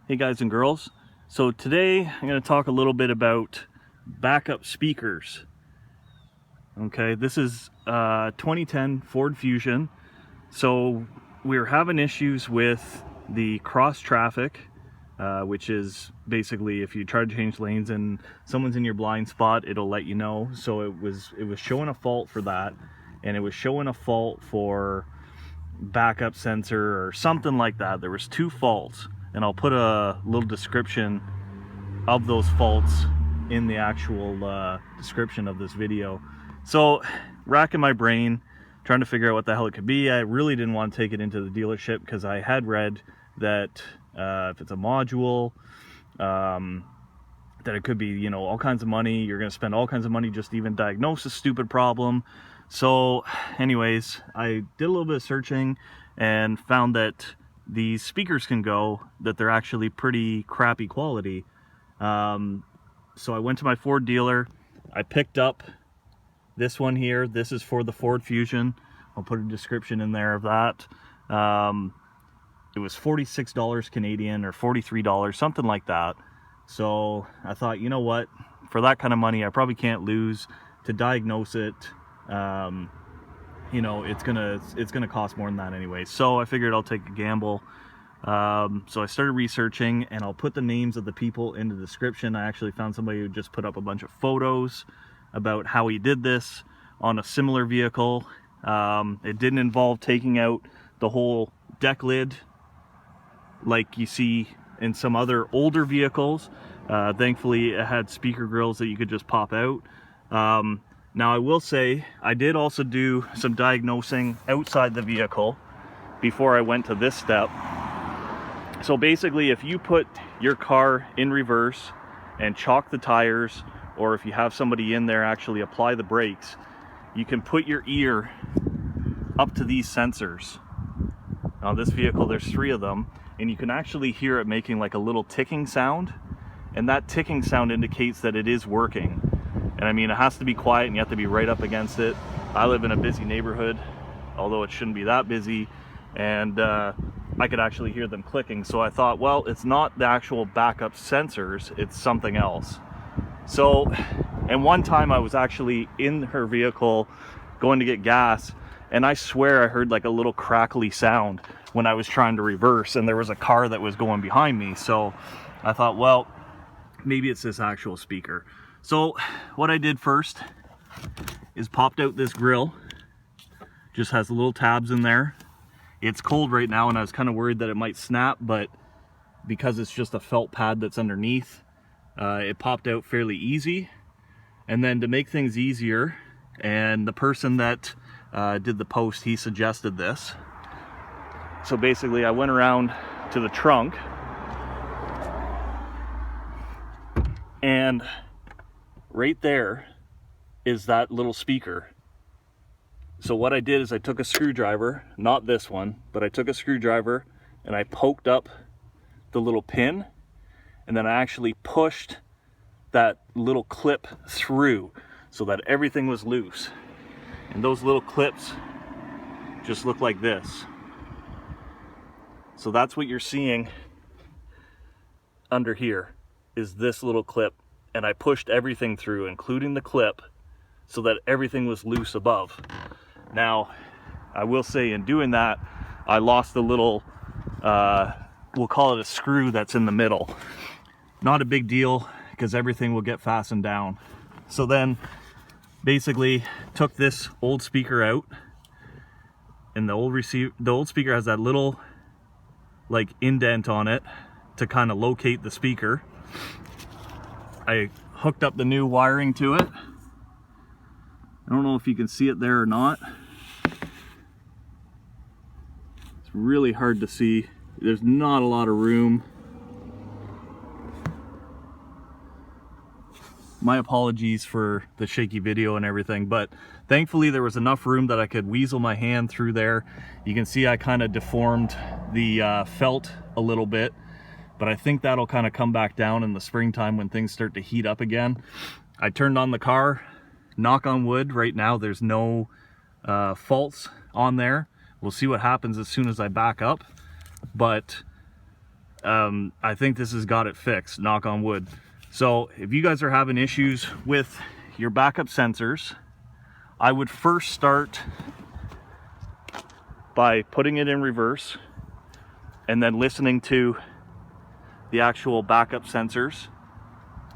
Hey guys and girls, so today I'm going to talk a little bit about backup speakers. Okay, this is 2010 Ford Fusion. So we were having issues with the cross traffic, which is basically if you try to change lanes and someone's in your blind spot, it'll let you know. So it was showing a fault for that, and it was showing a fault for backup sensor or something like that. There was two faults, and I'll put a little description of those faults in the actual description of this video. So racking my brain trying to figure out what the hell it could be. I really didn't want to take it into the dealership because I had read that if it's a module, that it could be, you know, all kinds of money. You're going to spend all kinds of money just to even diagnose a stupid problem. So anyways, I did a little bit of searching and found that these speakers can go, that they're actually pretty crappy quality. So I went to my Ford dealer. I picked up this one here. This is for the Ford Fusion. I'll put a description in there of that. It was $46 Canadian or $43, something like that. So I thought, you know what, for that kind of money, I probably can't lose. To diagnose it, you know, it's gonna cost more than that anyway. So I figured I'll take a gamble. So I started researching, and I'll put the names of the people in the description. I actually found somebody who just put up a bunch of photos about how he did this on a similar vehicle. It didn't involve taking out the whole deck lid like you see in some other older vehicles. Thankfully it had speaker grills that you could just pop out. Now I will say I did also do some diagnosing outside the vehicle before I went to this step. So basically, if you put your car in reverse and chalk the tires, or if you have somebody in there actually apply the brakes, you can put your ear up to these sensors. Now this vehicle, there's 3 of them, and you can actually hear it making like a little ticking sound, and that ticking sound indicates that it is working. And I mean, it has to be quiet and you have to be right up against it. I live in a busy neighborhood, although it shouldn't be that busy, and I could actually hear them clicking. So I thought, well, it's not the actual backup sensors, it's something else. So, and one time I was actually in her vehicle going to get gas, and I swear I heard like a little crackly sound when I was trying to reverse, and there was a car that was going behind me. So I thought, well, maybe it's this actual speaker. So what I did first is popped out this grill. Just has little tabs in there. It's cold right now, and I was kind of worried that it might snap, but because it's just a felt pad that's underneath, it popped out fairly easy. And then to make things easier, and the person that did the post, he suggested this. So basically I went around to the trunk, and right there is that little speaker. So what I did is I took a screwdriver, not this one, but I took a screwdriver and I poked up the little pin, and then I actually pushed that little clip through so that everything was loose. And those little clips just look like this. So that's what you're seeing under here, is this little clip. And I pushed everything through, including the clip, so that everything was loose above. Now, I will say in doing that, I lost the little, we'll call it a screw that's in the middle. Not a big deal, because everything will get fastened down. So then, basically, took this old speaker out, and the old speaker has that little, like, indent on it to kind of locate the speaker. I hooked up the new wiring to it. I don't know if you can see it there or not. It's really hard to see. There's not a lot of room. My apologies for the shaky video and everything, but thankfully there was enough room that I could weasel my hand through there. You can see I kind of deformed the felt a little bit, but I think that'll kind of come back down in the springtime when things start to heat up again. I turned on the car. Knock on wood, right now there's no faults on there. We'll see what happens as soon as I back up, but I think this has got it fixed, knock on wood. So if you guys are having issues with your backup sensors, I would first start by putting it in reverse and then listening to the actual backup sensors.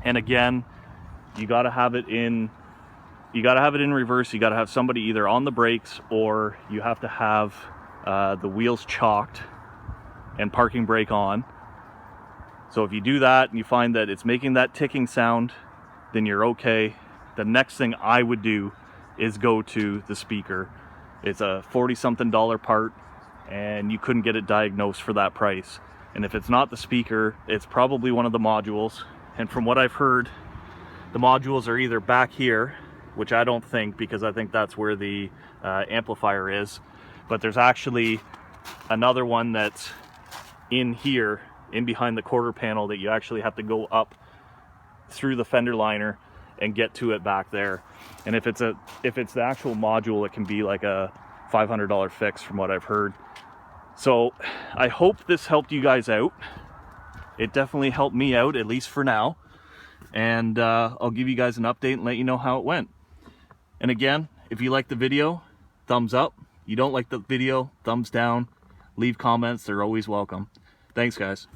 And again, you got to have it in reverse. You got to have somebody either on the brakes, or you have to have the wheels chalked and parking brake on. So if you do that and you find that it's making that ticking sound, then you're okay. The next thing I would do is go to the speaker. It's a $40-something part, and you couldn't get it diagnosed for that price. And if it's not the speaker, it's probably one of the modules. And from what I've heard, the modules are either back here, which I don't think, because I think that's where the amplifier is. But there's actually another one that's in here, in behind the quarter panel, that you actually have to go up through the fender liner and get to it back there. And if it's the actual module, it can be like a $500 fix from what I've heard. So I hope this helped you guys out. It definitely helped me out, at least for now. And I'll give you guys an update and let you know how it went. And again, if you like the video, thumbs up. You don't like the video, thumbs down. Leave comments, they're always welcome. Thanks, guys.